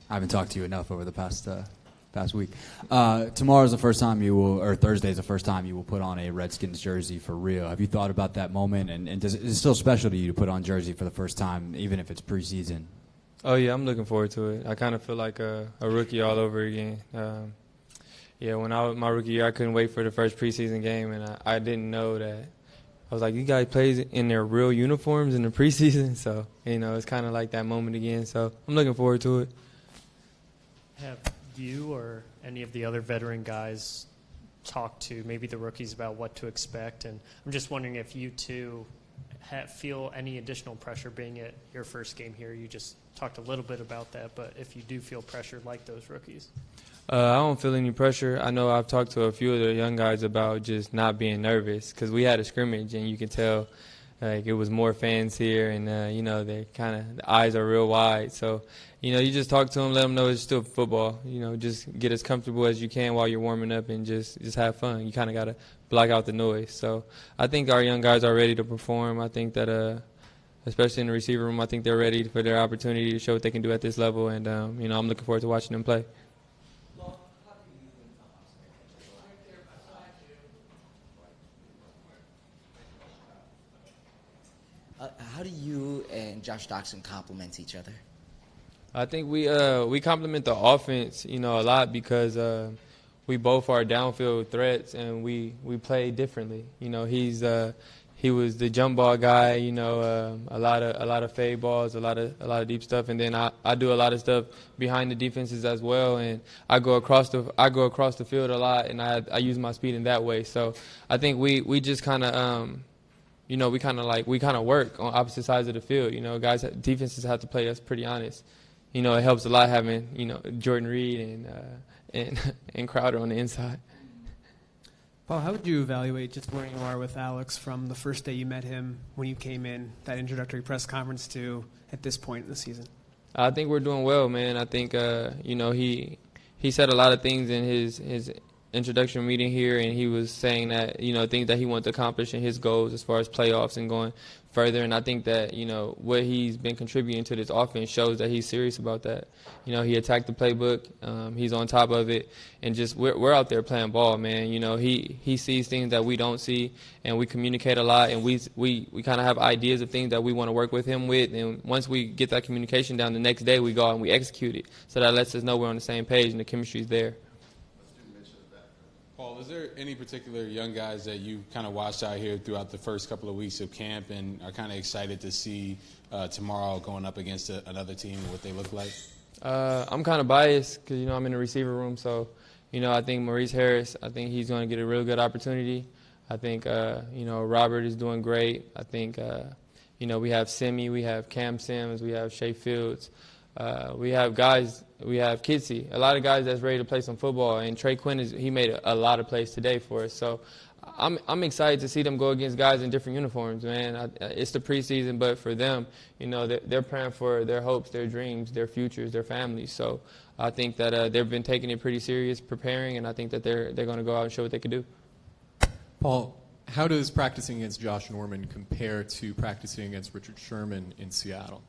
I haven't talked to you enough over the past week. Tomorrow's the first time you will, or Thursday's the first time you will put on a Redskins jersey for real. Have you thought about that moment? And is it still special to you to put on jersey for the first time, even if it's preseason? Oh, yeah, I'm looking forward to it. I kind of feel like a rookie all over again. When I was my rookie year, I couldn't wait for the first preseason game, and I didn't know that. I was like, you guys play in their real uniforms in the preseason, so, it's kind of like that moment again. So I'm looking forward to it. Have you or any of the other veteran guys talked to maybe the rookies about what to expect? And I'm just wondering if you two feel any additional pressure being at your first game here. You just talked a little bit about that, but if you do feel pressure like those rookies. I don't feel any pressure. I know I've talked to a few of the young guys about just not being nervous because we had a scrimmage, and you can tell like it was more fans here, and they the eyes are real wide. So, you just talk to them, let them know it's still football. Just get as comfortable as you can while you're warming up, and just have fun. You kind of got to block out the noise. So I think our young guys are ready to perform. I think that especially in the receiver room, I think they're ready for their opportunity to show what they can do at this level, and I'm looking forward to watching them play. How do you and Josh Doctson complement each other? I think we complement the offense, a lot because we both are downfield threats, and we play differently. He was the jump ball guy, a lot of fade balls, a lot of deep stuff, and then I do a lot of stuff behind the defenses as well, and I go across the field a lot, and I use my speed in that way. So I think we just kind of we kind of work on opposite sides of the field. Defenses have to play us pretty honest. It helps a lot having Jordan Reed and Crowder on the inside. Paul, how would you evaluate just where you are with Alex from the first day you met him when you came in, that introductory press conference, to at this point in the season? I think we're doing well, man. I think he said a lot of things in his introduction meeting here, and he was saying that things that he wanted to accomplish in his goals as far as playoffs and going further. And I think that what he's been contributing to this offense shows that he's serious about that. He attacked the playbook, he's on top of it, and just we're out there playing ball, man. He sees things that we don't see, and we communicate a lot, and we kind of have ideas of things that we want to work with him with, and once we get that communication down, the next day we go out and we execute it. So that lets us know we're on the same page and the chemistry's there. Paul, is there any particular young guys that you kind of watched out here throughout the first couple of weeks of camp and are kind of excited to see tomorrow going up against another team and what they look like? I'm kind of biased because, I'm in the receiver room. So, I think Maurice Harris, I think he's going to get a real good opportunity. I think, Robert is doing great. I think, we have Simi, we have Cam Sims, we have Shea Fields. We have guys, we have Kitsy, a lot of guys that's ready to play some football, and Trey Quinn he made a lot of plays today for us. So I'm excited to see them go against guys in different uniforms, man. It's the preseason, but for them, they're praying for their hopes, their dreams, their futures, their families. So I think that they've been taking it pretty serious, preparing, and I think that they're going to go out and show what they can do. Paul, how does practicing against Josh Norman compare to practicing against Richard Sherman in Seattle?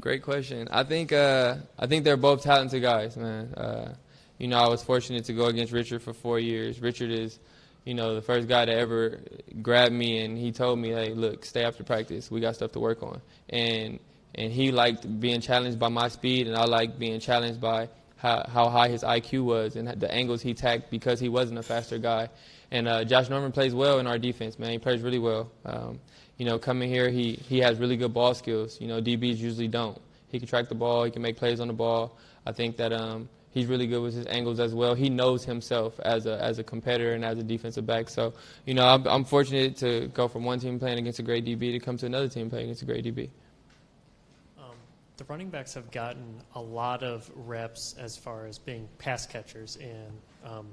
Great question. I think they're both talented guys, man. I was fortunate to go against Richard for 4 years. Richard is, the first guy to ever grab me, and he told me, hey, look, stay after practice. We got stuff to work on. And he liked being challenged by my speed, and I liked being challenged by how high his IQ was and the angles he tacked because he wasn't a faster guy. And Josh Norman plays well in our defense, man. He plays really well. Coming here, he has really good ball skills. DBs usually don't. He can track the ball. He can make plays on the ball. I think that he's really good with his angles as well. He knows himself as a competitor and as a defensive back. So, I'm fortunate to go from one team playing against a great DB to come to another team playing against a great DB. The running backs have gotten a lot of reps as far as being pass catchers and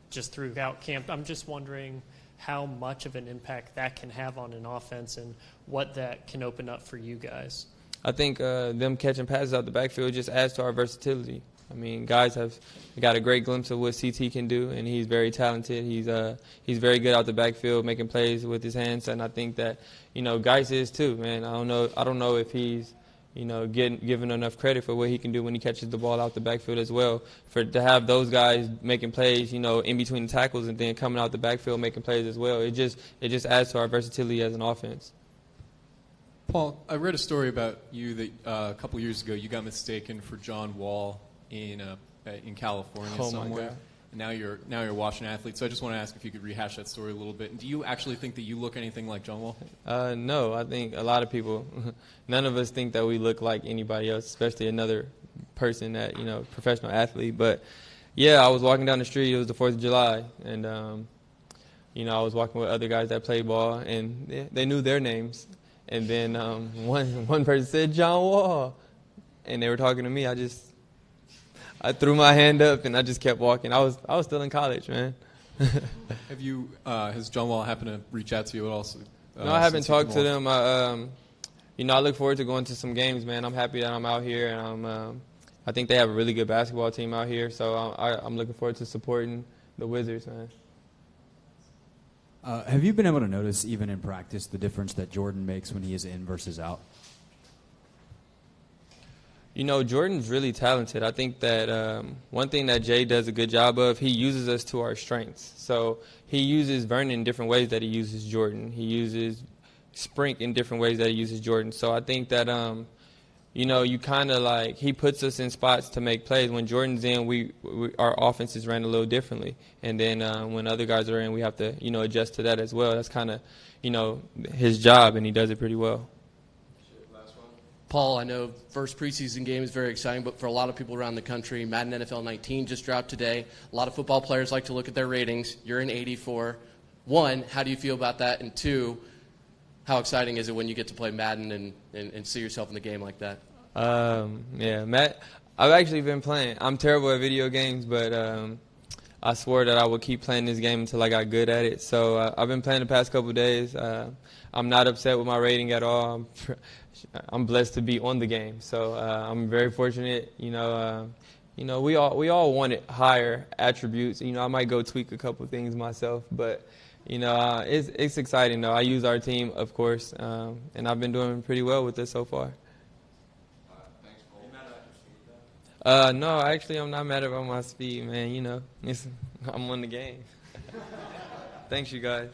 just throughout camp. I'm just wondering how much of an impact that can have on an offense and what that can open up for you guys. I think them catching passes out the backfield just adds to our versatility. I mean, guys have got a great glimpse of what CT can do, and he's very talented. He's very good out the backfield, making plays with his hands, and I think that, Geis is too, man. I don't know if he's, given enough credit for what he can do when he catches the ball out the backfield as well. To have those guys making plays, in between the tackles and then coming out the backfield making plays as well, it just adds to our versatility as an offense. Paul, I read a story about you that a couple years ago you got mistaken for John Wall in California Oh, my somewhere. God. And now you're a Washington athlete. So I just want to ask if you could rehash that story a little bit. And do you actually think that you look anything like John Wall? No, I think a lot of people, none of us think that we look like anybody else, especially another person that, professional athlete. But, yeah, I was walking down the street. It was the 4th of July. And, I was walking with other guys that play ball, and they knew their names. And then one person said, John Wall. And they were talking to me. I threw my hand up, and I just kept walking. I was still in college, man. Has John Wall happened to reach out to you at all? No, I haven't talked to them. I look forward to going to some games, man. I'm happy that I'm out here, and I think they have a really good basketball team out here. So I'm looking forward to supporting the Wizards, man. Have you been able to notice, even in practice, the difference that Jordan makes when he is in versus out? Jordan's really talented. I think that one thing that Jay does a good job of, he uses us to our strengths. So he uses Vernon in different ways that he uses Jordan. He uses Sprink in different ways that he uses Jordan. So I think that, you kind of he puts us in spots to make plays. When Jordan's in, our offense is ran a little differently. And then when other guys are in, we have to, adjust to that as well. That's kind of, his job, and he does it pretty well. Paul, I know first preseason game is very exciting, but for a lot of people around the country, Madden NFL 19 just dropped today. A lot of football players like to look at their ratings. You're in 84. One, how do you feel about that? And two, how exciting is it when you get to play Madden and see yourself in the game like that? Matt, I've actually been playing. I'm terrible at video games, but I swore that I would keep playing this game until I got good at it. So I've been playing the past couple of days. I'm not upset with my rating at all. I'm blessed to be on the game, so I'm very fortunate. We all wanted higher attributes. I might go tweak a couple things myself, but it's exciting though. I use our team, of course, and I've been doing pretty well with this so far. No, actually, I'm not mad about my speed, man. I'm on the game. Thanks, you guys.